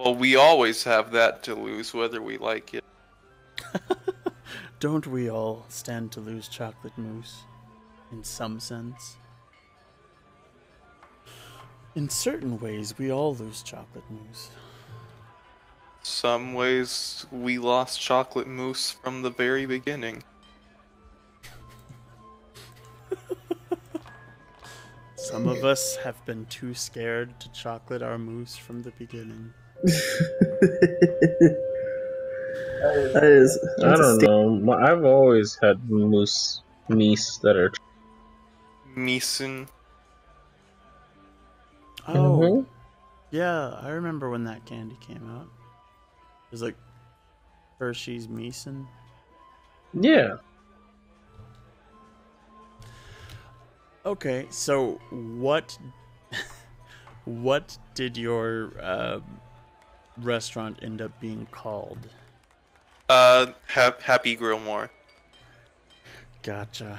Well, we always have that to lose, whether we like it. Don't we all stand to lose chocolate mousse? In some sense. In certain ways, we all lose chocolate mousse. Some ways we lost chocolate mousse from the very beginning. Some of us have been too scared to chocolate our mousse from the beginning. I don't know. I've always had mousse that are. Meeson. Oh, yeah, I remember when that candy came out. It was like Hershey's Meeson. Yeah. Okay, so what did your restaurant end up being called? Happy Grillmore. Gotcha.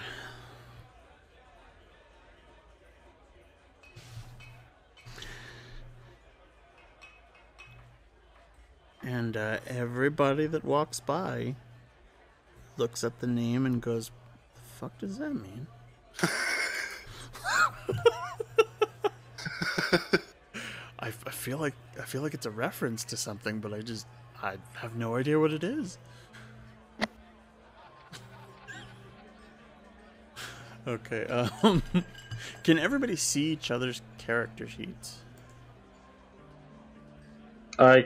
And everybody that walks by looks at the name and goes, "The fuck does that mean?" I feel like it's a reference to something, but I have no idea what it is. Okay, can everybody see each other's character sheets? I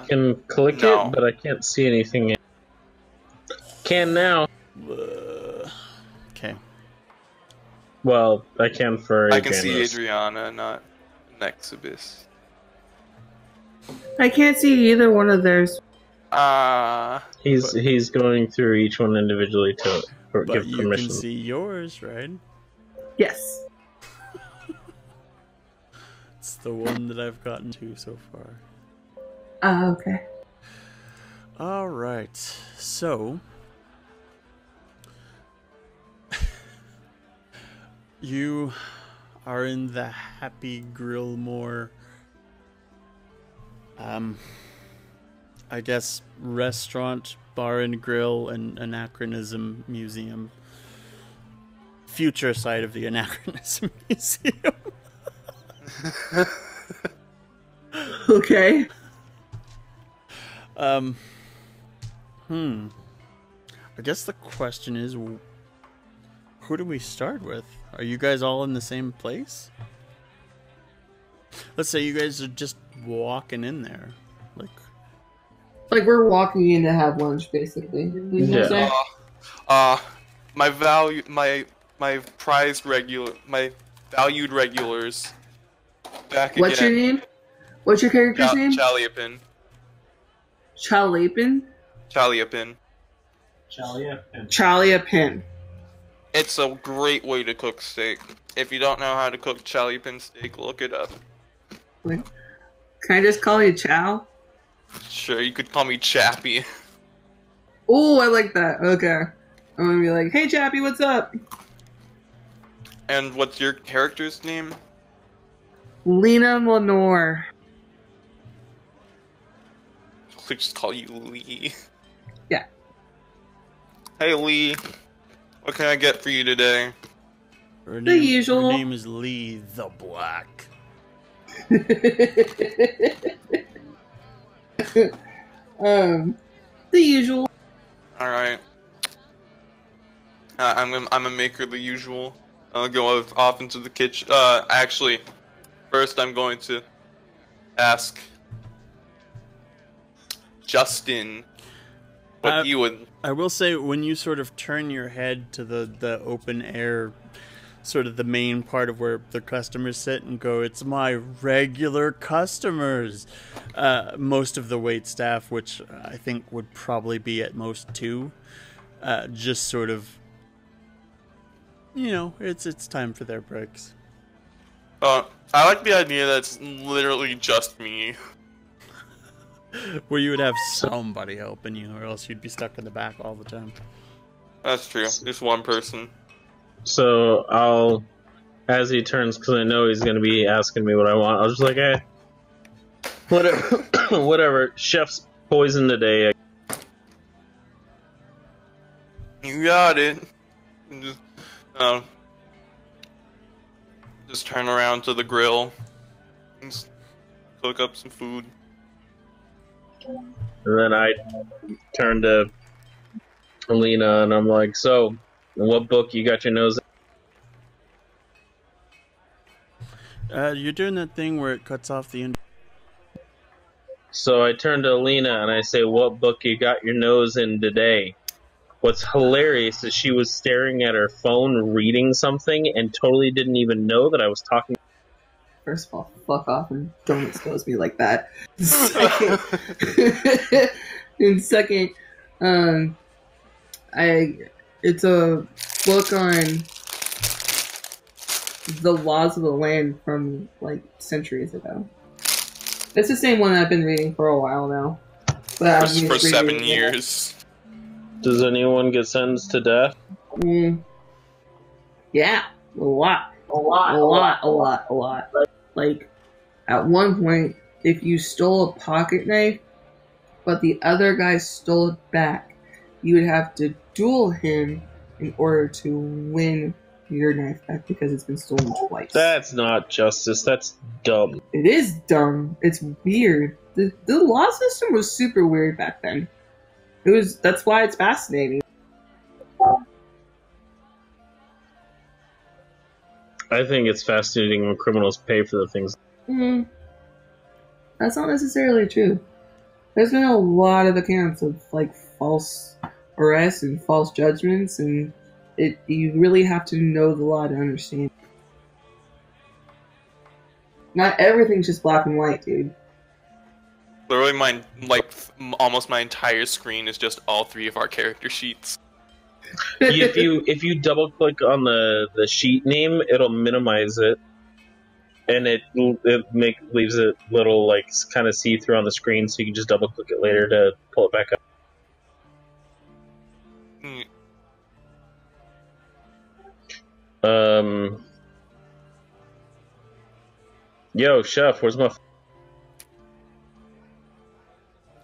can click no. it, but I can't see anything. Can now. Okay. Well, I can for I can see Adriana's. Adriana, not Nexibus. I can't see either one of theirs. He's going through each one individually to give you permission. can see yours, right? Yes. It's the one that I've gotten to so far. Okay. All right. So you are in the Happy Grillmore, I guess, restaurant, bar and grill, and anachronism museum. Future side of the anachronism museum. Okay. I guess the question is, who do we start with? Are you guys all in the same place? Let's say you guys are just walking in there. Like we're walking in to have lunch, basically. Yeah. My valued regulars. Back What's your again. name? What's your character's name? Chaliapin. Chalapin? Chaliapin. Chaliapin. It's a great way to cook steak. If you don't know how to cook Chaliapin steak, look it up. Can I just call you Chow? Sure, you could call me Chappie. Oh, I like that. Okay. I'm gonna be like, "Hey, Chappie, what's up?" And what's your character's name? Lena Lenore. I'll just call you Lee. Yeah. Hey, Lee. What can I get for you today? Her usual. Her name is Lee the Black. The usual. All right. I'm gonna make her the usual. I'll go off into the kitchen. Actually, first I'm going to ask Justin what you would. I will say, when you sort of turn your head to the open air, sort of the main part of where the customers sit, and go, "It's my regular customers." Most of the wait staff, which I think would probably be at most two, just sort of, it's time for their breaks. I like the idea that it's literally just me. Where you would have somebody helping you, or else you'd be stuck in the back all the time. That's true. Just one person. So I'll, as he turns, because I know he's going to be asking me what I want, I'll just like, whatever. Whatever. Chef's poison today. You got it. Just, um, just turn around to the grill and cook up some food. And then I turn to Alina and I'm like, so, what book you got your nose in? You're doing that thing where it cuts off the end. So I turn to Alina and I say, what book you got your nose in today? What's hilarious is she was staring at her phone reading something and totally didn't even know that I was talking. First of all, fuck off and don't expose me like that. Second, it's a book on the laws of the land from like centuries ago. It's the same one I've been reading for a while now. But For 7 years. Does anyone get sentenced to death? Yeah, a lot. Like, at one point, if you stole a pocket knife, but the other guy stole it back, you would have to duel him in order to win your knife back because it's been stolen twice. That's not justice. That's dumb. It is dumb. It's weird. The law system was super weird back then. That's why it's fascinating. I think it's fascinating when criminals pay for the things. That's not necessarily true. There's been a lot of accounts of like false arrests and false judgments, and you really have to know the law to understand. Not everything's just black and white, dude. Literally, almost my entire screen is just all 3 of our character sheets. If you double click on the sheet name, it'll minimize it, and it leaves it little like kind of see through on the screen, so you can just double click it later to pull it back up. Yo, chef, where's my?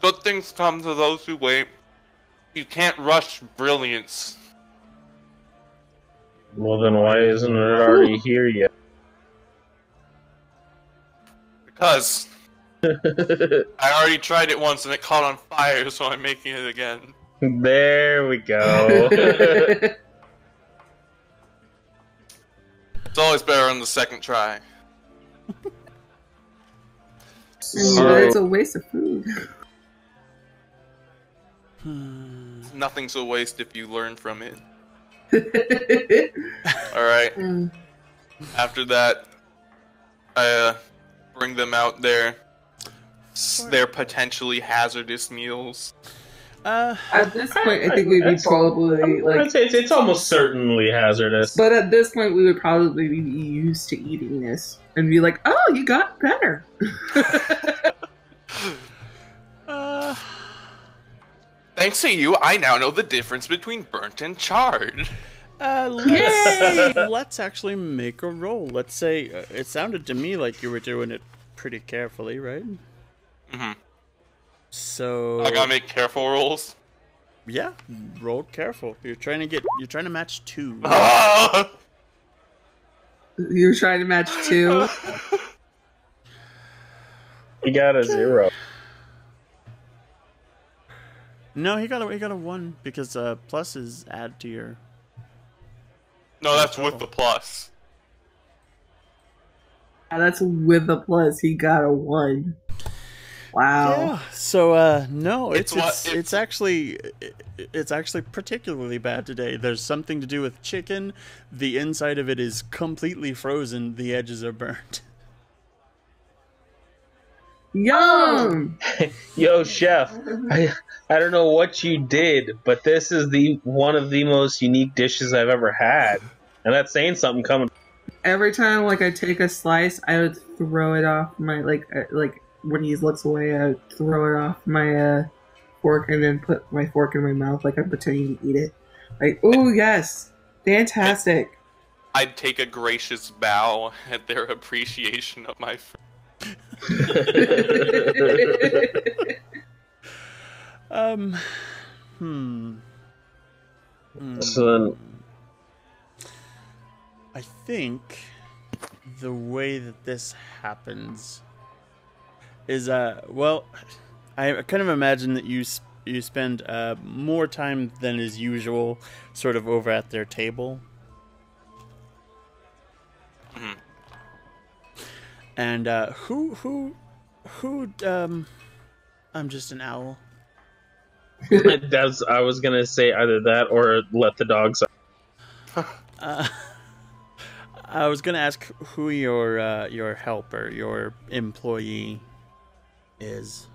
Good things come to those who wait. You can't rush brilliance. Well, then why isn't it already here yet? Because I already tried it once and it caught on fire, so I'm making it again. There we go. It's always better on the second try. It's a waste of food. Nothing's a waste if you learn from it. Alright. After that, I bring them out their potentially hazardous meals. At this point, I think we'd be probably like. I'd say it's almost certainly hazardous. But at this point, we would probably be used to eating this and be like, "Oh, you got better." Thanks to you, I now know the difference between burnt and charred. Let's actually make a roll. Let's say it sounded to me like you were doing it pretty carefully, right? Mm-hmm. So I gotta make careful rolls. Yeah, roll careful. You're trying to match 2. You're trying to match 2. He got a 0. No, he got a 1 because pluses add to your. No, that's with the plus. Yeah, that's with the plus. He got a 1. Wow. Yeah. So no, it's actually particularly bad today. There's something to do with chicken. The inside of it is completely frozen. The edges are burnt. Yum! Yo, chef, I don't know what you did, but this is one of the most unique dishes I've ever had, and that's saying something coming. Every time I take a slice, I would throw it off my when he looks away, I would throw it off my fork and then put my fork in my mouth like I'm pretending to eat it. Like, oh yes, fantastic. I'd take a gracious bow at their appreciation of my food. Hmm. So then, I think the way that this happens is well, I kind of imagine that you spend more time than is usual sort of over at their table. Mhm. And who I'm just an owl. I was gonna say either that or let the dogs out. I was gonna ask who your helper, your employee is.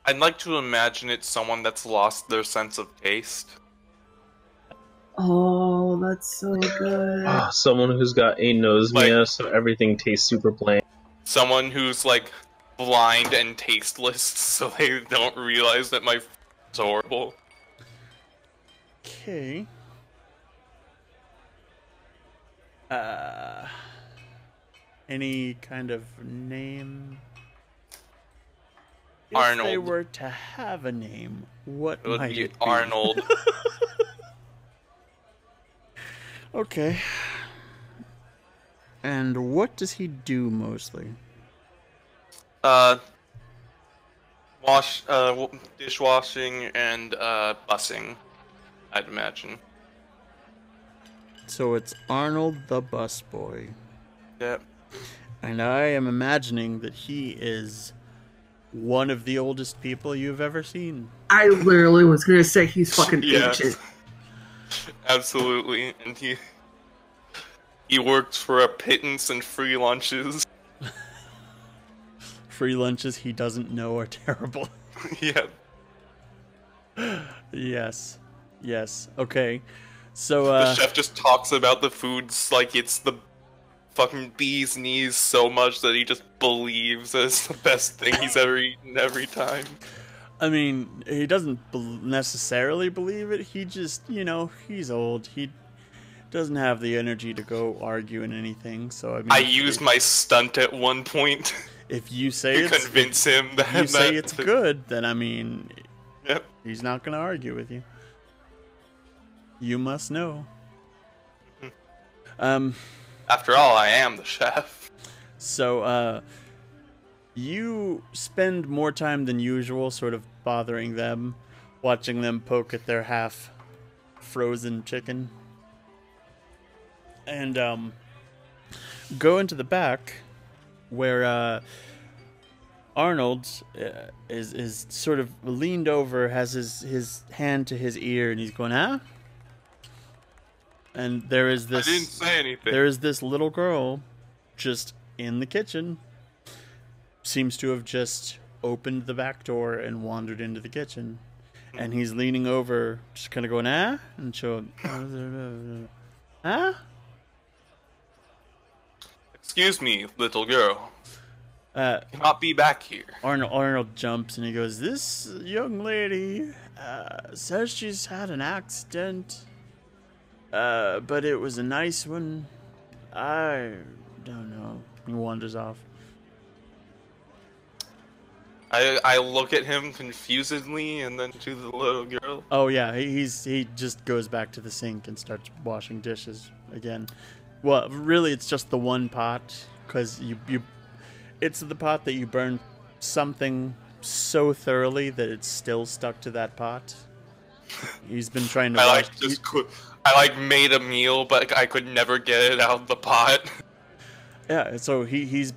I'd like to imagine it's someone that's lost their sense of taste. Oh, that's so good. Oh, someone who's got anosmia, so everything tastes super plain. Someone who's like blind and tasteless, so they don't realize that my food's horrible. Okay. Any kind of name? If they Arnold. were to have a name, what It would might be it be? Arnold. Okay. And what does he do mostly? Dishwashing and busing, I'd imagine. So it's Arnold the busboy. Yep. And I am imagining that he is one of the oldest people you've ever seen. I literally was gonna say he's fucking Yeah. ancient. Absolutely, and he works for a pittance and free lunches. Free lunches he doesn't know are terrible. Yep. Yes. Yes. Okay. So, The chef just talks about the foods like it's the fucking bee's knees so much that he just believes that it's the best thing he's ever eaten every time. I mean, he doesn't necessarily believe it. He just, he's old. He doesn't have the energy to go argue in anything. So, I mean, I used my stunt at one point if you say to it's convince him that if you say it's good, then I mean, Yep. he's not going to argue with you. You must know. After all, I am the chef. So, you spend more time than usual sort of bothering them, watching them poke at their half-frozen chicken. And, go into the back, where, Arnold is sort of leaned over, has his hand to his ear, and he's going, huh? And there is this... I didn't say anything. There is this little girl just in the kitchen. Seems to have just opened the back door and wandered into the kitchen. And he's leaning over, just kind of going, ah? And she'll... ah? Excuse me, little girl. Cannot be back here. Arnold jumps and he goes, this young lady says she's had an accident. But it was a nice one. I don't know. He wanders off. I look at him confusedly and then to the little girl. Oh yeah, he just goes back to the sink and starts washing dishes again. Well, really, it's just the one pot because it's the pot that you burned something so thoroughly that it's still stuck to that pot. He's been trying to wash. I made a meal, but I could never get it out of the pot. Yeah, so he's.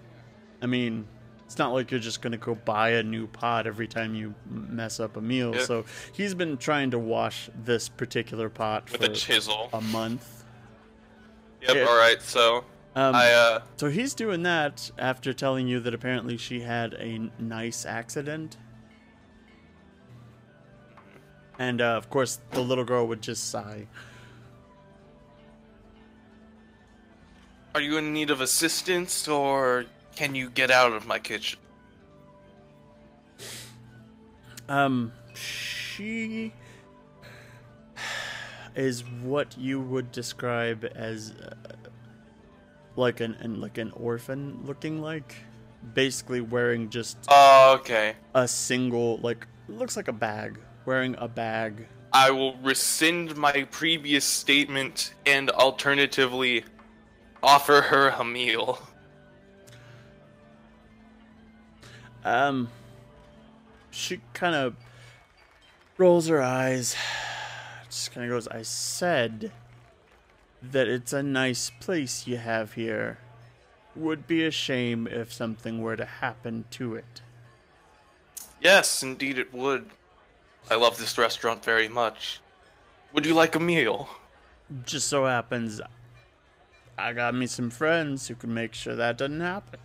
I mean, it's not like you're just gonna go buy a new pot every time you mess up a meal. Yeah. So he's been trying to wash this particular pot With for a chisel. a month. Yep. Yeah. All right. So So he's doing that after telling you that apparently she had a nice accident. And of course, the little girl would just sigh. Are you in need of assistance, or can you get out of my kitchen? She is what you would describe as like an orphan looking like. basically wearing just Oh, okay. a single, like, looks like a bag. Wearing a bag. I will rescind my previous statement and alternatively offer her a meal. She kind of rolls her eyes. Just kind of goes, I said that it's a nice place you have here. Would be a shame if something were to happen to it. Yes, indeed it would. I love this restaurant very much. Would you like a meal? Just so happens I got me some friends who can make sure that doesn't happen.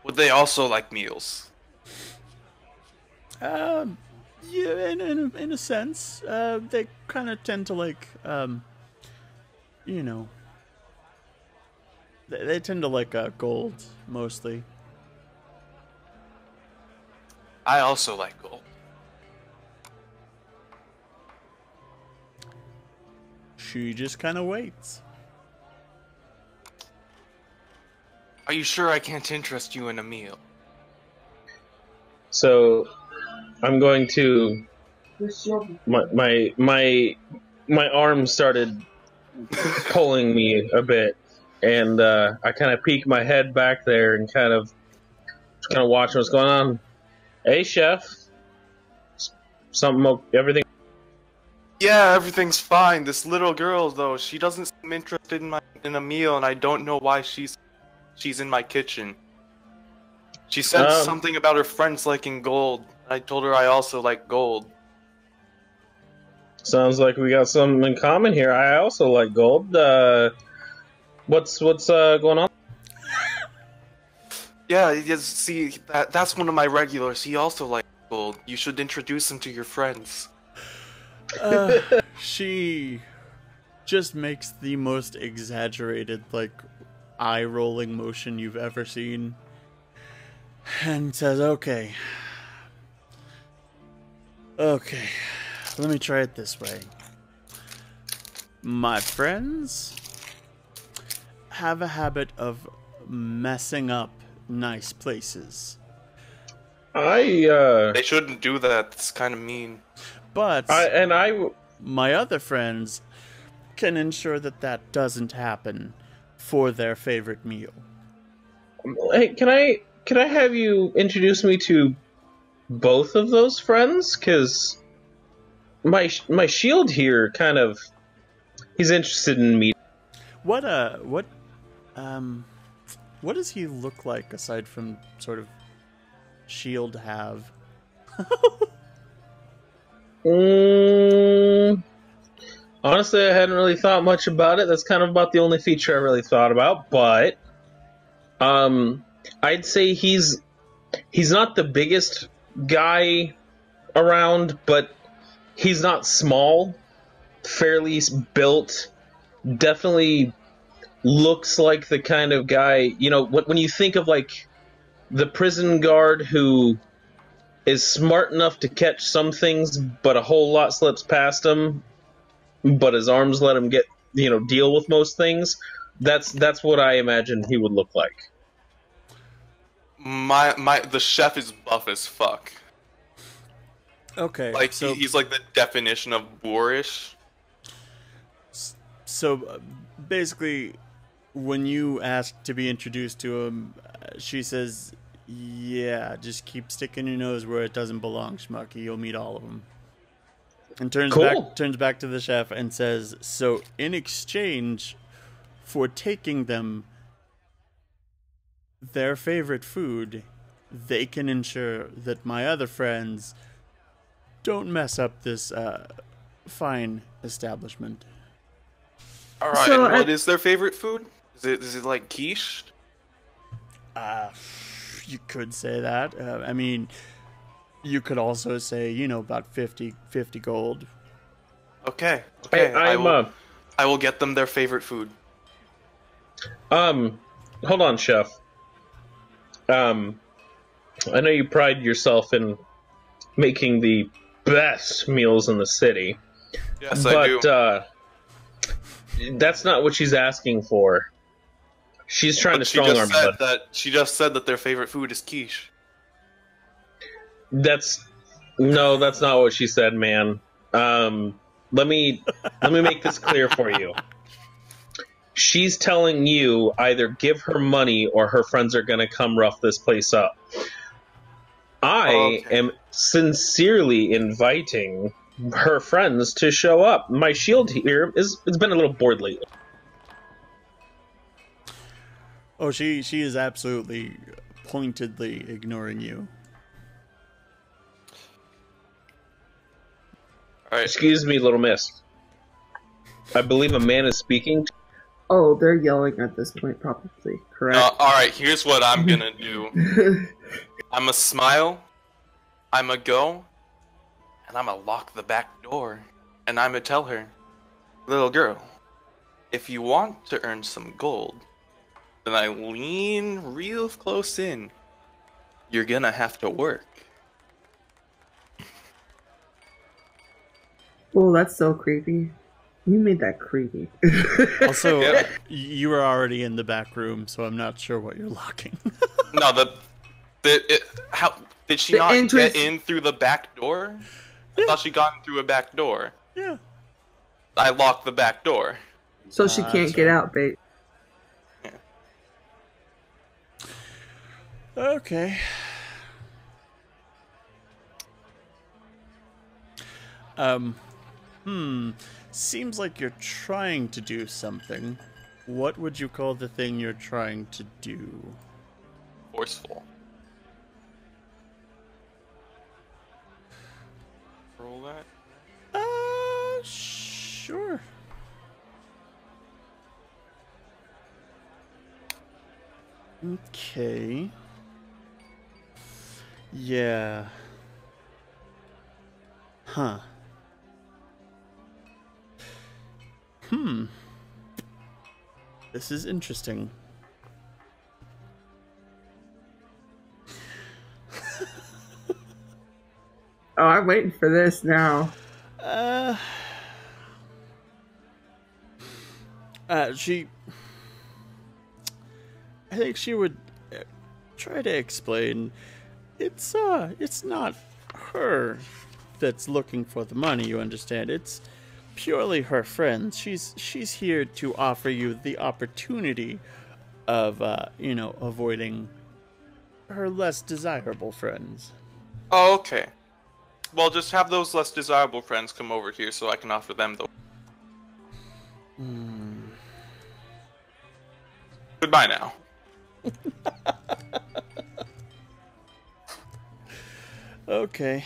Would they also like meals? Yeah, in a sense. They kind of tend to like, you know, they tend to like gold, mostly. I also like gold. She just kind of waits. Are you sure I can't interest you in a meal? So, I'm going to. My arm started pulling me a bit, and I kind of peek my head back there and kind of watching what's going on. Hey, chef. Everything. Yeah, everything's fine. This little girl, though, she doesn't seem interested in a meal, and I don't know why she's in my kitchen. She said something about her friends liking gold. I told her I also like gold. Sounds like we got something in common here. I also like gold. What's going on? Yeah, yes, see, that's one of my regulars. He also likes gold. You should introduce him to your friends. She just makes the most exaggerated, like, eye-rolling motion you've ever seen. And says, okay, let me try it this way. My friends have a habit of messing up nice places. They shouldn't do that. It's kind of mean. But my other friends can ensure that that doesn't happen for their favorite meal. Hey, can I have you introduce me to both of those friends? Because my shield here kind of, he's interested in me. What does he look like aside from sort of shield have? Honestly, I hadn't really thought much about it. That's kind of about the only feature I really thought about. But I'd say he's not the biggest guy around, but he's not small. Fairly built. Definitely looks like the kind of guy, you know, when you think of like the prison guard who is smart enough to catch some things, but a whole lot slips past him, but his arms let him deal with most things. That's what I imagine he would look like. The chef is buff as fuck. Okay, like so he's like the definition of boorish. So basically, when you ask to be introduced to him, she says, "Yeah, just keep sticking your nose where it doesn't belong, Schmucky. You'll meet all of them." And turns back to the chef and says, "So in exchange for taking them their favorite food, they can ensure that my other friends don't mess up this fine establishment." All right. So and what is their favorite food? Is it like quiche? You could say that. I mean, you could also say, about 50 gold. Okay. I will get them their favorite food. Hold on, chef. I know you pride yourself in making the best meals in the city. Yes, I do. That's not what she's asking for. She's trying But to strong arm you. She just said that their favorite food is quiche. That's not what she said, man. Let me make this clear for you. She's telling you either give her money or her friends are gonna come rough this place up. I am sincerely inviting her friends to show up. My shield here it's been a little bored lately. Oh, she is absolutely pointedly ignoring you. All right. Excuse me, little miss. I believe a man is speaking. Oh, they're yelling at this point, probably. Correct. All right. Here's what I'm gonna do. I'm gonna smile. I'm gonna go, and I'm gonna lock the back door, and I'm gonna tell her, little girl, if you want to earn some gold, then I lean real close in. You're gonna have to work. Oh, that's so creepy. You made that creepy. Also, Yeah. you were already in the back room, so I'm not sure what you're locking. No, how did she The not entrance- get in through the back door? I thought she got in through a back door. Yeah. I locked the back door. So she can't get out, babe. Okay. Seems like you're trying to do something. What would you call the thing you're trying to do? Forceful. Roll that. Sure. Okay. Yeah. Huh. This is interesting. Oh, I'm waiting for this now. I think she would try to explain. It's not her that's looking for the money, you understand. It's purely her friends. She's here to offer you the opportunity of, avoiding her less desirable friends. Oh, okay. Well, just have those less desirable friends come over here so I can offer them the. Goodbye now. Okay.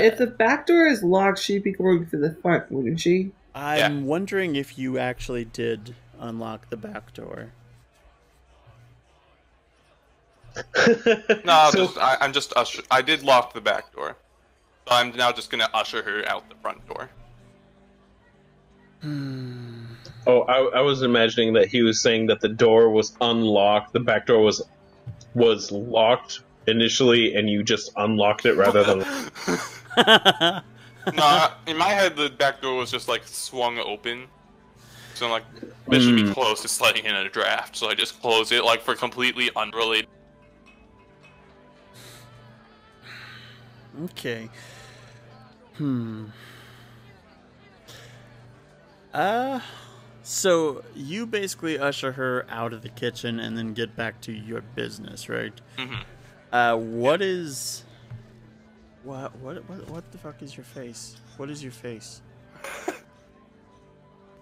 If the back door is locked, she'd be going through the front, wouldn't she? I'm wondering if you actually did unlock the back door. No, I'm just usher. I did lock the back door, so I'm now just gonna usher her out the front door. Oh, I was imagining that he was saying that the door was unlocked. The back door was locked initially, and you just unlocked it rather than. No, in my head, the back door was just like swung open. So I'm like, this should be closed. It's letting in a draft, so I just close it like for completely unrelated. Okay. So you basically usher her out of the kitchen and then get back to your business, right? What the fuck is your face? What is your face?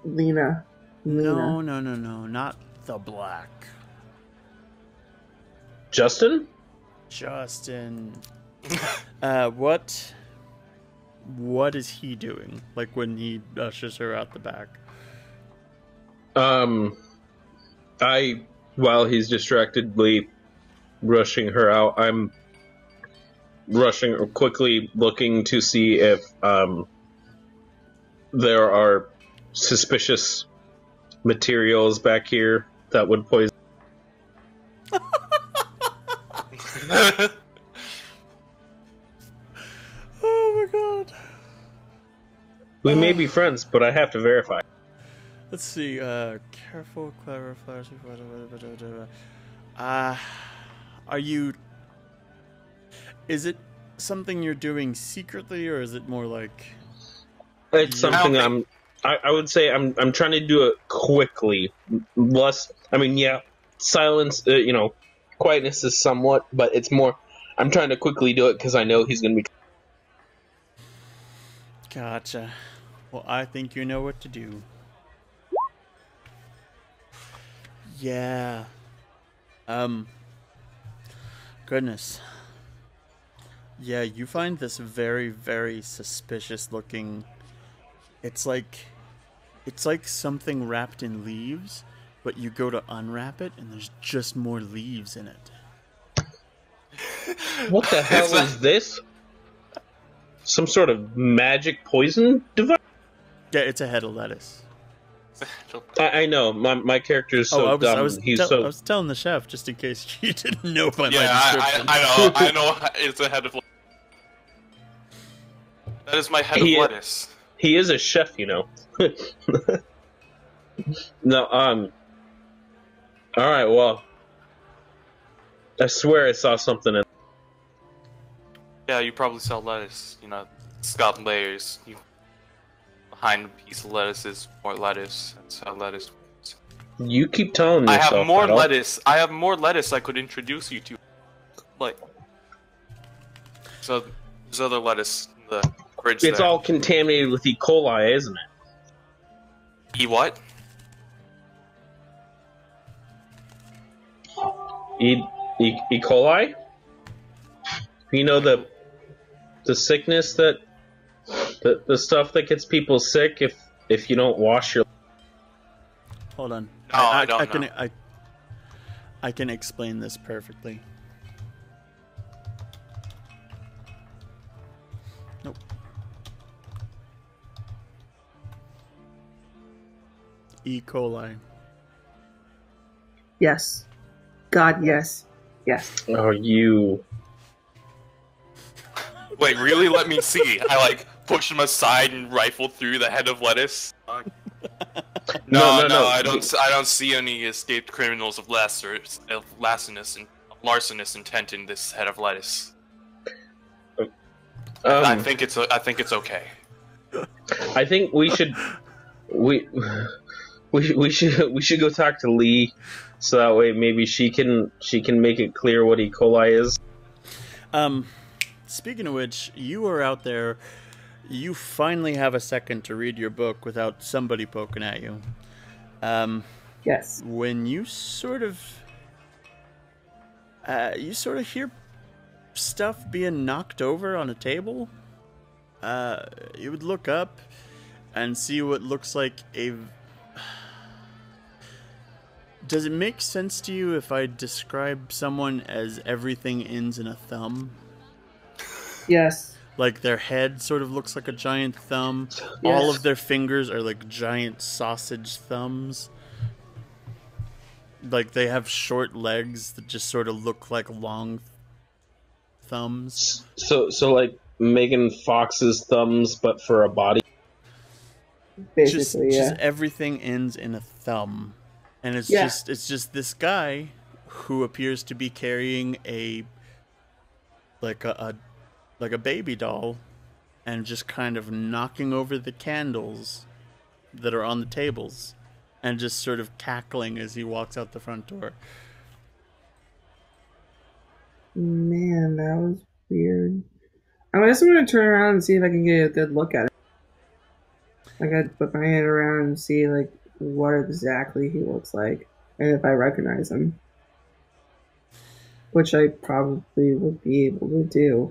Lena. No, not the black. Justin? What is he doing? Like when he ushers her out the back? While he's distractedly rushing her out, I'm rushing quickly looking to see if there are suspicious materials back here that would poison. We may be friends, but I have to verify. Let's see. Careful, clever, flashy. Are you? Is it something you're doing secretly, or is it more like? It's something I would say I'm trying to do it quickly. Less. I mean, yeah, silence. Quietness is somewhat, but it's more. I'm trying to quickly do it because I know he's going to be. Gotcha. Well, I think you know what to do. Yeah. Goodness. Yeah, you find this very, very suspicious looking. It's like something wrapped in leaves, but you go to unwrap it and there's just more leaves in it. What the hell is this? Some sort of magic poison device? Yeah, it's a head of lettuce. I know. My character is so dumb. I was telling the chef just in case you didn't know by my description. I know. It's a head of lettuce. That is my head of lettuce. He is a chef, No, alright, well. I swear I saw something in. Yeah, you probably sell lettuce. It's got layers. Behind a piece of lettuce is more lettuce. That's how lettuce works. You keep telling me. I have more lettuce. I have more lettuce I could introduce you to. So there's other lettuce in the fridge. It's all contaminated with E. coli, isn't it? E what? E. coli? You know the sickness that the stuff that gets people sick if you don't wash your. Hold on. No, I don't know. I can explain this perfectly. Nope. E. coli. Yes. God, yes. Yes. Oh, you. Wait, really? Let me see. I push him aside and rifle through the head of lettuce. No, I don't see any escaped criminals of larcenous intent in this head of lettuce. I think it's okay. I think we should we should go talk to Lee, so that way maybe she can make it clear what E. coli is. Speaking of which, you are out there. You finally have a second to read your book without somebody poking at you. Yes. When you sort of hear stuff being knocked over on a table, you would look up and see what looks like a. Does it make sense to you if I describe someone as everything ends in a thumb? Yes. Like their head sort of looks like a giant thumb. Yes. All of their fingers are like giant sausage thumbs. Like they have short legs that just sort of look like long thumbs. So like Megan Fox's thumbs, but for a body. Basically, just everything ends in a thumb, and it's just this guy who appears to be carrying a baby doll, and just kind of knocking over the candles that are on the tables, and just sort of cackling as he walks out the front door. Man, that was weird. I just want to turn around and see if I can get a good look at it. I got to put my head around and see what exactly he looks like, and if I recognize him, which I probably would be able to do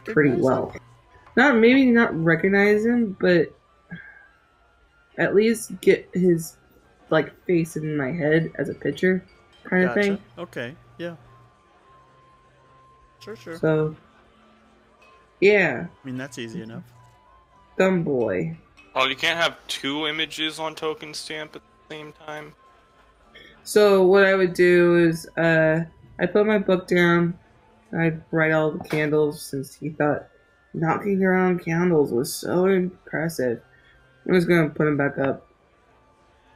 pretty well. Maybe not recognize him, but at least get his face in my head as a picture, kind of thing. Okay, yeah, sure. So, yeah. I mean, that's easy enough. Dumb boy. Well, you can't have two images on token stamp at the same time. So what I would do is, I put my book down. I'd write all the candles since he thought knocking around candles was so impressive. I'm just gonna put him back up.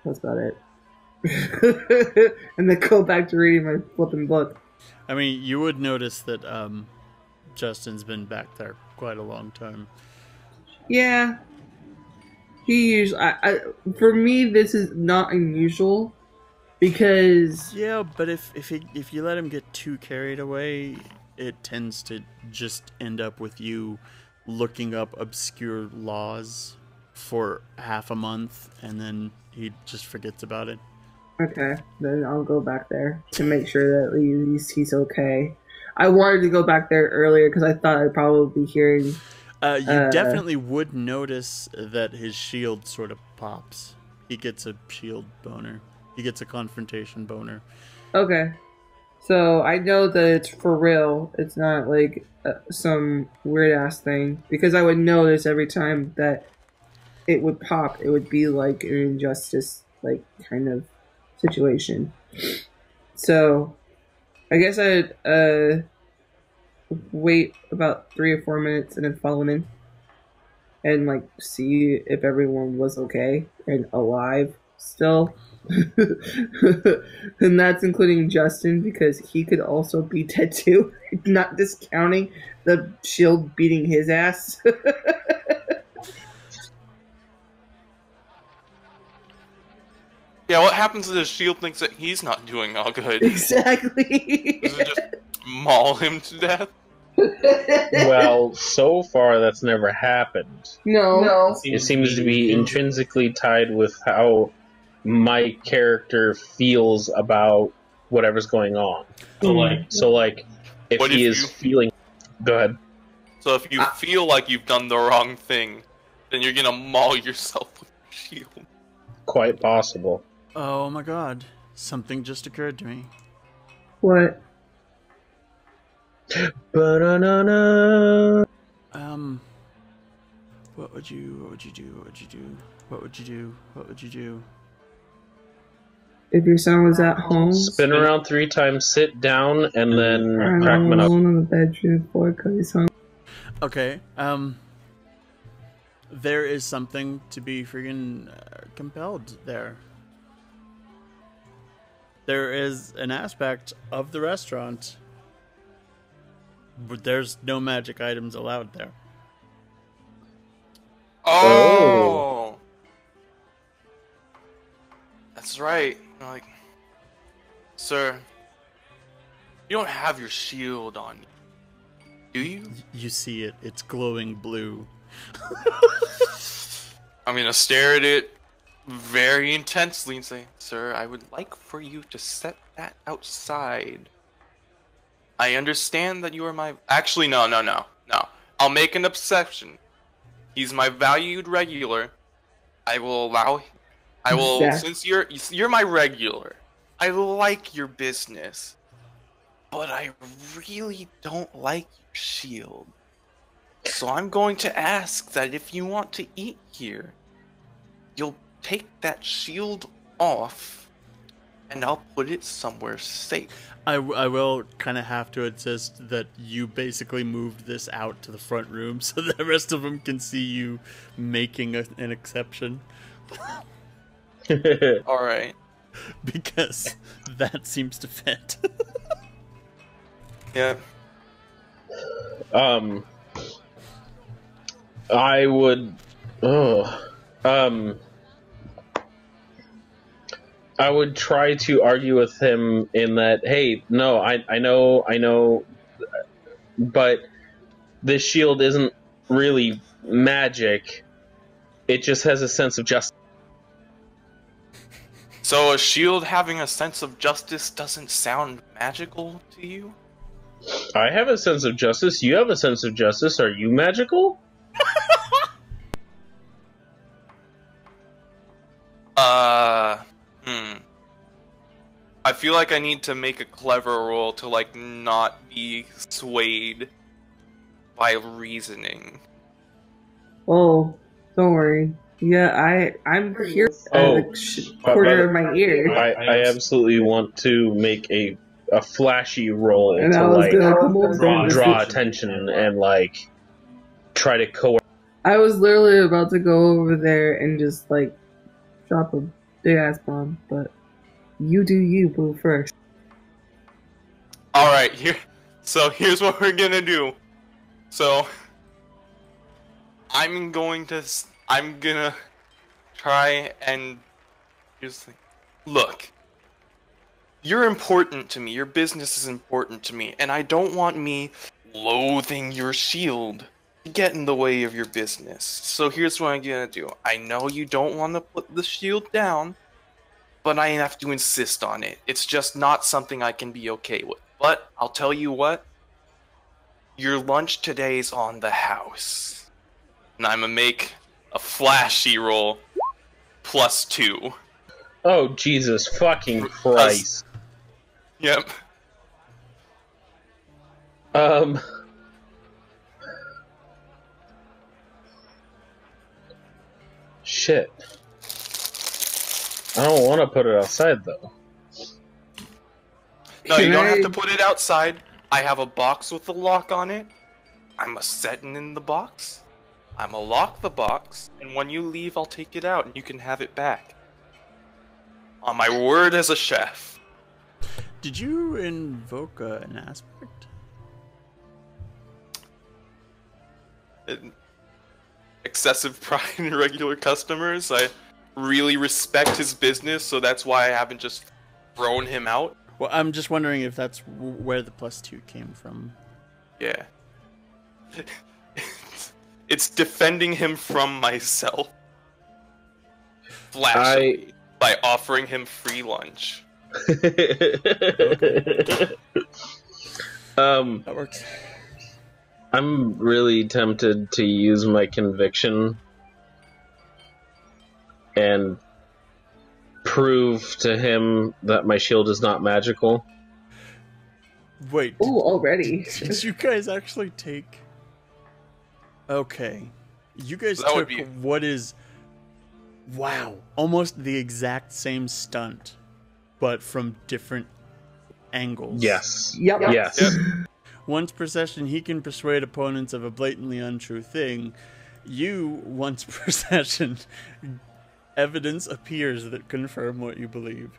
That's about it. And then go back to reading my flipping book. I mean, you would notice that Justin's been back there quite a long time. Yeah. He usually... for me, this is not unusual. Because... Yeah, but if you let him get too carried away, it tends to just end up with you looking up obscure laws for half a month, and then he just forgets about it. Okay, then I'll go back there to make sure that at least he's okay. I wanted to go back there earlier because I thought I'd probably be hearing... You definitely would notice that his shield sort of pops. He gets a shield boner. He gets a confrontation boner. Okay. So I know that it's for real. It's not like some weird-ass thing. Because I would notice every time that it would pop, it would be like an injustice, like, kind of situation. So I guess I'd wait about 3 or 4 minutes and then follow him in. And, like, see if everyone was okay and alive still. And that's including Justin, because he could also be dead too. Not discounting the shield beating his ass. Yeah, what happens if the shield thinks that he's not doing all good? Exactly. Does it just maul him to death? Well, so far that's never happened. No. It seems to be intrinsically tied with how my character feels about whatever's going on. So like, if What he if is you- feeling... Go ahead. So if you feel like you've done the wrong thing, then you're gonna maul yourself with your shield. Quite possible. Oh my god. Something just occurred to me. What? Ba-na-na-na. What would you do? If your son was at home, Spin around 3 times, sit down, and then I'm crack him up. alone on the bedroom floor because he's home. Okay, there is something to be freaking compelled there. There is an aspect of the restaurant, but there's no magic items allowed there. Oh! That's right. Like, sir, you don't have your shield on you, do you? You see it. It's glowing blue. I'm gonna stare at it very intensely and say, sir, I would like for you to set that outside. I understand that you are my... Actually, no. I'll make an exception. He's my valued regular. I will allow... Since you're my regular, I like your business. But I really don't like your shield. So I'm going to ask that if you want to eat here, you'll take that shield off, and I'll put it somewhere safe. I will kind of have to insist that you basically moved this out to the front room so the rest of them can see you making an exception. Alright. Because that seems to fit. Yeah. I would... I would try to argue with him in that, hey, no, I know, but this shield isn't really magic. It just has a sense of justice. So a shield having a sense of justice doesn't sound magical to you? I have a sense of justice. You have a sense of justice. Are you magical? I feel like I need to make a clever roll to, like, not be swayed by reasoning. Oh, don't worry. Yeah, I'm here at the corner of my ear. I absolutely want to make a flashy roll And to I was like gonna come over and draw attention and like try to coerce. I was literally about to go over there and just, like, drop a big-ass bomb, but you do you, boo, first. Alright, here's what we're gonna do. So, I'm gonna try and here's the thing. Look, you're important to me, your business is important to me, and I don't want me loathing your shield to get in the way of your business. So here's what I'm gonna do. I know you don't want to put the shield down, but I have to insist on it. It's just not something I can be okay with. But I'll tell you what, your lunch today's on the house. And I'm gonna make a flashy roll +2. Oh, Jesus fucking Christ. Yep. Shit. I don't want to put it outside, though. No, you don't have to put it outside. I have a box with a lock on it. I'm a setting in the box. I'm a lock the box, and when you leave, I'll take it out, and you can have it back. On my word as a chef. Did you invoke an aspect? Excessive pride in regular customers. I really respect his business, so that's why I haven't just thrown him out. Well, I'm just wondering if that's where the +2 came from. Yeah. It's defending him from myself. Flashily. By offering him free lunch. That works. I'm really tempted to use my conviction and prove to him that my shield is not magical. Wait. Ooh, already. Did you guys actually take... Okay. You guys That would took be- what is... Wow. Almost the exact same stunt, but from different angles. Yes. Yep. Yes. Yep. Once per session, he can persuade opponents of a blatantly untrue thing. You, once per session, evidence appears that confirm what you believe.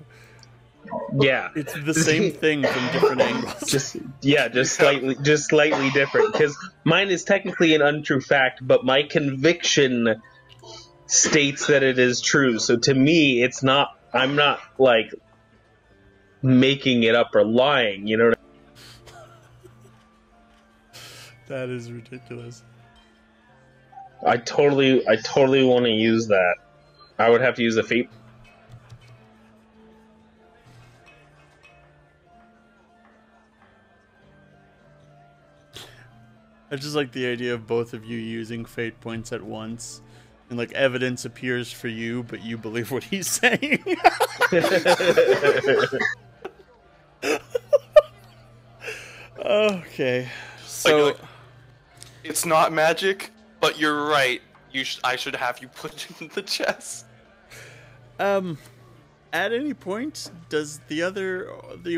Yeah. It's the same thing from different angles. Just slightly different, because mine is technically an untrue fact, but my conviction states that it is true. So to me, it's not. I'm not like making it up or lying. You know what I mean? That is ridiculous. I totally want to use that. I would have to use a fate. I just like the idea of both of you using fate points at once. And like evidence appears for you, but you believe what he's saying. Okay. So Like, it's not magic, but you're right. I should have you put it in the chest. at any point does the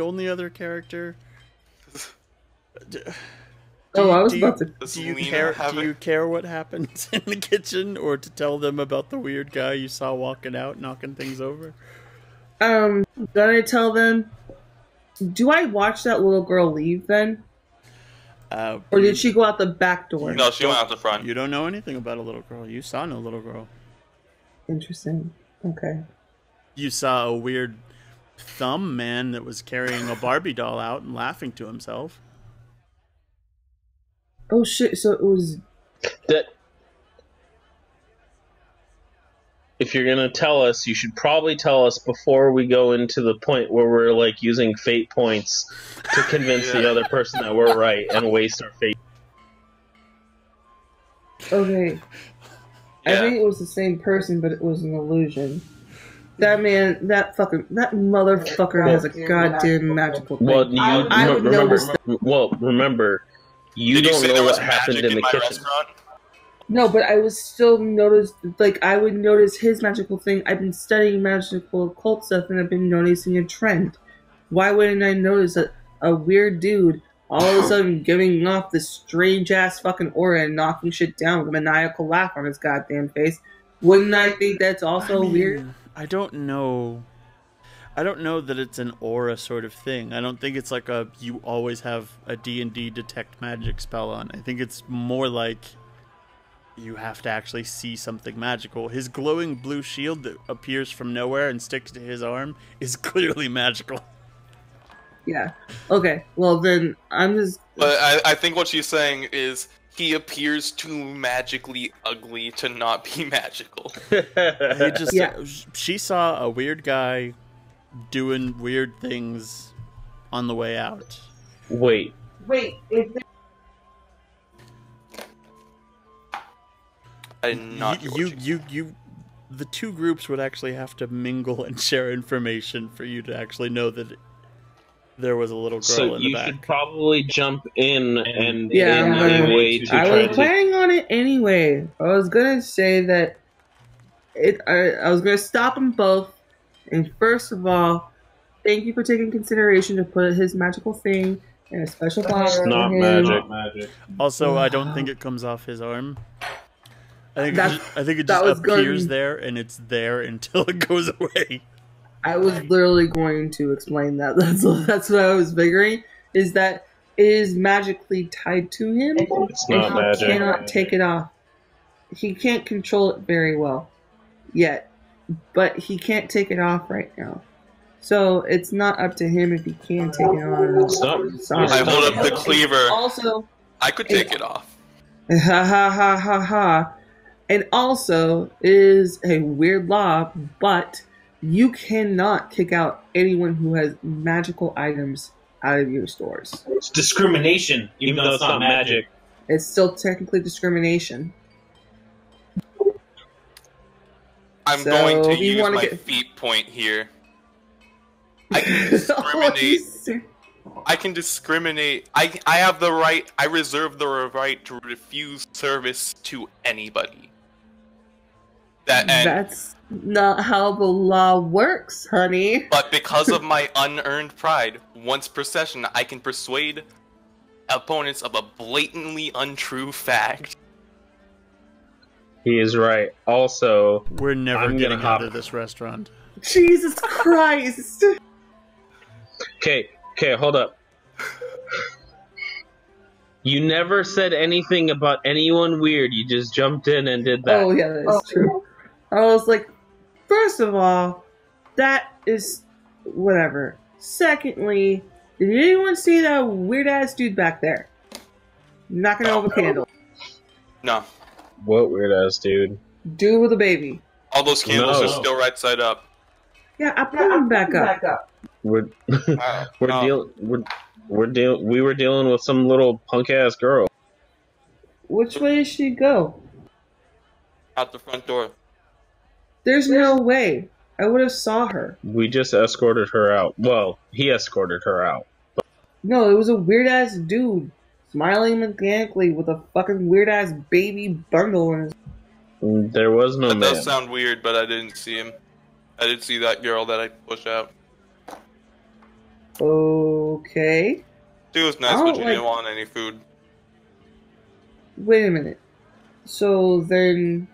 only other character I was about to. Does do you Lena care have do it? you care what happens in the kitchen, or to tell them about the weird guy you saw walking out knocking things over? Did I tell them? Do I watch that little girl leave then? Or did she go out the back door? No, she went out the front. You don't know anything about a little girl. You saw no little girl. Interesting. Okay. You saw a weird thumb man that was carrying a Barbie doll out and laughing to himself. Oh shit, so it was... That if you're gonna tell us, you should probably tell us before we go into the point where we're like using fate points to convince the other person that we're right and waste our fate. Okay. I Yeah. think it was the same person, but it was an illusion. That man, that motherfucker has a goddamn magical thing. Well, I would notice that. remember, you Did you don't say know there was what happened magic in the my kitchen. restaurant? No, but I was still noticed, like, I would notice his magical thing. I've been studying magical occult stuff, and I've been noticing a trend. Why wouldn't I notice a weird dude all of a sudden giving off this strange ass fucking aura and knocking shit down with a maniacal laugh on his goddamn face. Wouldn't I think that's also weird? I don't know. I don't know that it's an aura sort of thing. I don't think it's like you always have a D&D detect magic spell on. I think it's more like you have to actually see something magical. His glowing blue shield that appears from nowhere and sticks to his arm is clearly magical. Yeah. Okay. Well, then I'm just... But I think what she's saying is he appears too magically ugly to not be magical. She saw a weird guy doing weird things on the way out. Wait, is there... I'm not sure the two groups would actually have to mingle and share information for you to actually know that there was a little girl in the back. So you should probably jump in and I was planning on it anyway. I was gonna say that I was gonna stop them both. And first of all, thank you for taking consideration to put his magical thing in a special box. It's not magic. Also, I don't think it comes off his arm. I think it just appears there, and it's there until it goes away. I was literally going to explain that. That's what I was figuring. Is that it is magically tied to him. It's not magic. He cannot take it off. He can't control it very well yet, but he can't take it off right now. So it's not up to him if he can take it off. Sorry. I hold up the cleaver. Also, I could take it off. Ha ha ha ha ha. And also, it is a weird law, but you cannot kick out anyone who has magical items out of your stores. It's discrimination, even though it's not magic. It's still technically discrimination. I'm going to use my feet point here. I can discriminate. I can discriminate. I have the right. I reserve the right to refuse service to anybody. That's not how the law works, honey. But because of my unearned pride, once per session, I can persuade opponents of a blatantly untrue fact. He is right. Also, we're never getting out of this restaurant. Jesus Christ! Okay, hold up. You never said anything about anyone weird. You just jumped in and did that. Oh yeah, that is true. I was like, first of all, that is whatever. Secondly, did anyone see that weird ass dude back there? Knocking over candles. No. What weird ass dude? Dude with a baby. All those candles are still right side up. Yeah, I put them back up. We were dealing with some little punk ass girl. Which way did she go? Out the front door. There's no way. I would have saw her. We just escorted her out. Well, he escorted her out. But... No, it was a weird ass dude smiling mechanically with a fucking weird ass baby bundle in his... There was no man. That does sound weird, but I didn't see him. I didn't see that girl that I pushed out. Okay. She was nice, but she didn't want any food. Wait a minute. So then...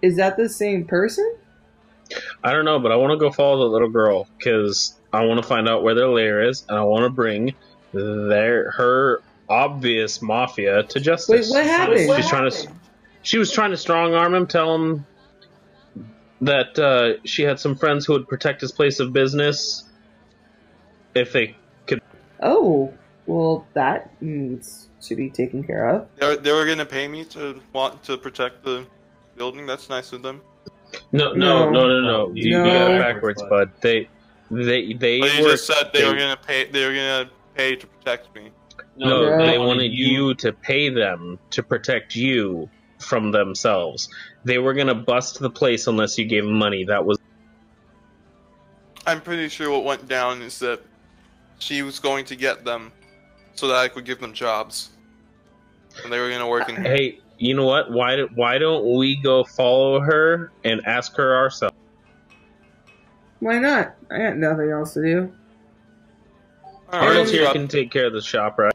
Is that the same person? I don't know, but I want to go follow the little girl, because I want to find out where their lair is, and I want to bring her obvious mafia to justice. Wait, what happened? She was trying to strong-arm him, tell him that she had some friends who would protect his place of business if they could. Oh, well, that needs to be taken care of. They were going to pay me to protect the building. That's nice of them. No. You got it backwards, bud. They just said they were gonna pay. They were gonna pay to protect me. No, they wanted you to pay them to protect you from themselves. They were gonna bust the place unless you gave them money. That was. I'm pretty sure what went down is that she was going to get them so that I could give them jobs, and they were gonna work in. Hey. You know what? Why don't we go follow her and ask her ourselves? Why not? I got nothing else to do. Arnold's here can take care of the shop, right?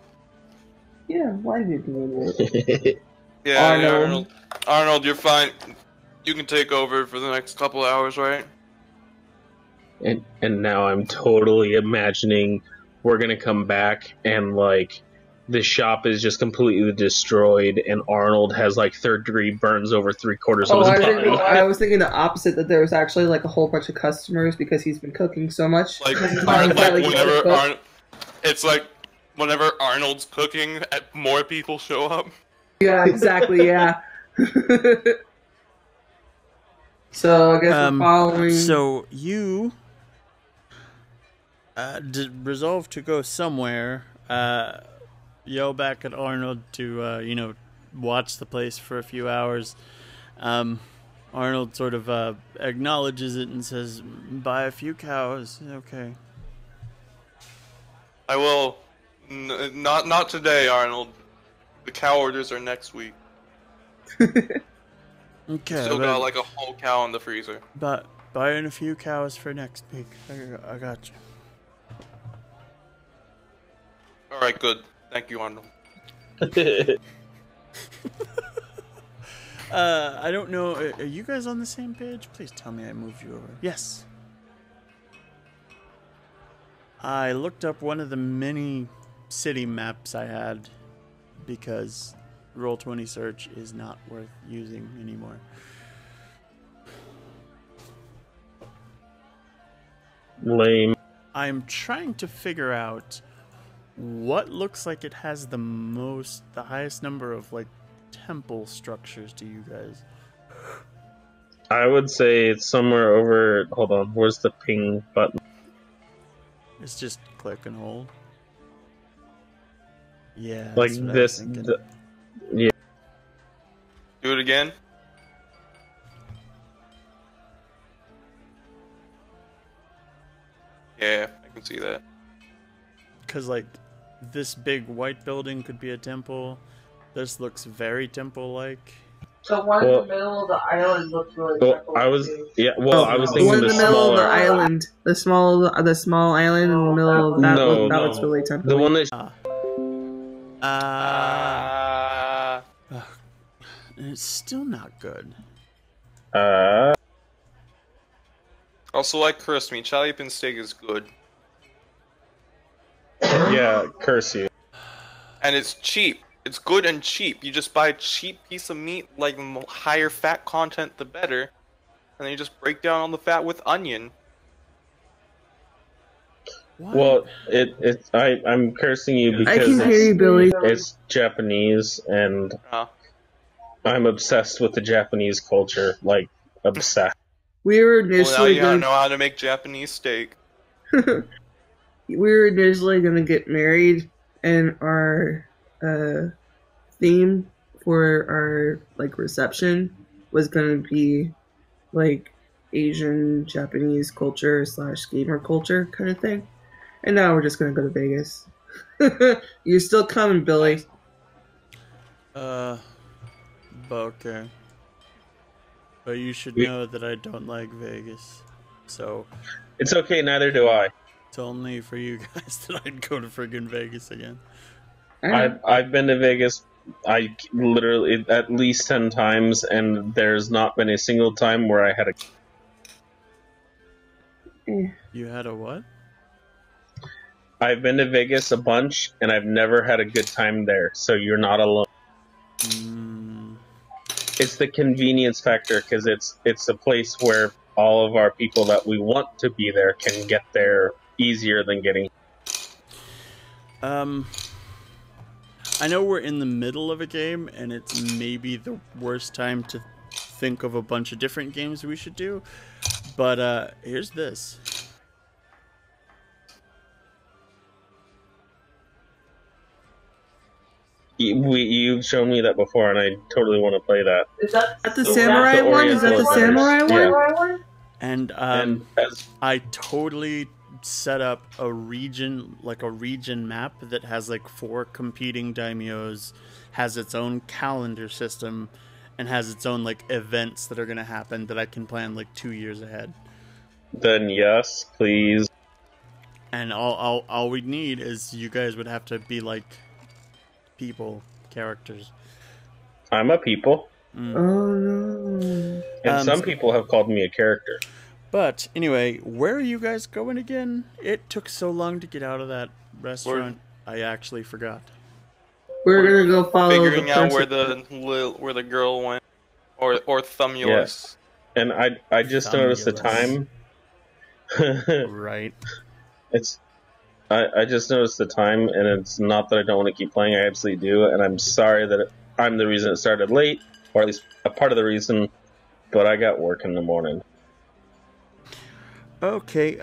Yeah, why are you doing it? Yeah, Arnold. Arnold, you're fine. You can take over for the next couple of hours, right? And now I'm totally imagining we're gonna come back and like the shop is just completely destroyed and Arnold has like third degree burns over 3/4 of his body. I was thinking the opposite, that there was actually like a whole bunch of customers because he's been cooking so much. It's like whenever Arnold's cooking, more people show up. Yeah, exactly. Yeah. So I guess we're following. So you resolve to go somewhere. Yell back at Arnold to watch the place for a few hours. Arnold sort of acknowledges it and says, "Buy a few cows." Okay. I will. Not today, Arnold. The cow orders are next week. Okay. Still got like a whole cow in the freezer. But buying a few cows for next week. I got you. All right, good. Thank you, Arnold. I don't know. Are you guys on the same page? Please tell me I moved you over. Yes. I looked up one of the mini city maps I had because Roll20 search is not worth using anymore. Lame. I'm trying to figure out what looks like it has the highest number of like temple structures to you guys. I would say it's somewhere over. Hold on, where's the ping button? It's just click and hold. Yeah, like this. Yeah. Do it again. Yeah, I can see that. Because like this big white building could be a temple. This looks very temple-like. So one in the middle of the island looks really temple. I was thinking one in the the middle of the smaller island. The small island in the middle of that looks really temple. The one that it's still not good. Also, like curse me, Chalipin steak is good. Yeah, curse you. And it's cheap. It's good and cheap. You just buy a cheap piece of meat, like higher fat content, the better. And then you just break down all the fat with onion. What? Well, I'm cursing you because I can hear you, Billy. It's Japanese, and I'm obsessed with the Japanese culture. Like, obsessed. We were Well, now initially you gotta know how to make Japanese steak. we were initially gonna get married, and our theme for our like reception was gonna be like Asian Japanese culture / gamer culture kind of thing. And now we're just gonna go to Vegas. You're still coming, Billy. Okay. But you should know that I don't like Vegas. So It's okay, neither do I. it's only for you guys that I'd go to friggin' Vegas again. I've been to Vegas, I literally at least 10 times, and there's not been a single time where I had You had a what? I've been to Vegas a bunch, and I've never had a good time there, so you're not alone. It's the convenience factor, because it's a place where all of our people that we want to be there can get there easier than getting. I know we're in the middle of a game, and it's maybe the worst time to think of a bunch of different games we should do, but here's this. You've shown me that before, and I totally want to play that. Is that the samurai one? Is that the samurai one? And I totally set up a region map that has like 4 competing daimyos, has its own calendar system, and has its own like events that are going to happen that I can plan like 2 years ahead. Then yes, please. And all we need is you guys would have to be like people, characters. I'm a people. Oh no. And some people have called me a character. But anyway, where are you guys going again? It took so long to get out of that restaurant. I actually forgot. We're gonna go follow figuring the out person. where the girl went, or Thumulus. Yeah. And I just noticed the time. Right. I just noticed the time, and it's not that I don't want to keep playing. I absolutely do, and I'm sorry that I'm the reason it started late, or at least a part of the reason. But I got work in the morning. Okay.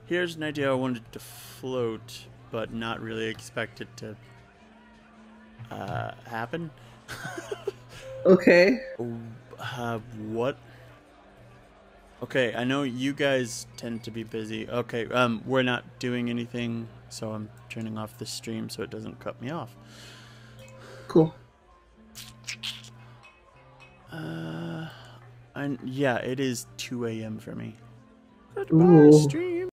Here's an idea I wanted to float, but not really expect it to happen. Okay. What? Okay, I know you guys tend to be busy. Okay, we're not doing anything, so I'm turning off the stream so it doesn't cut me off. Cool. And yeah, it is 2 a.m. for me. Ooh. Goodbye, stream.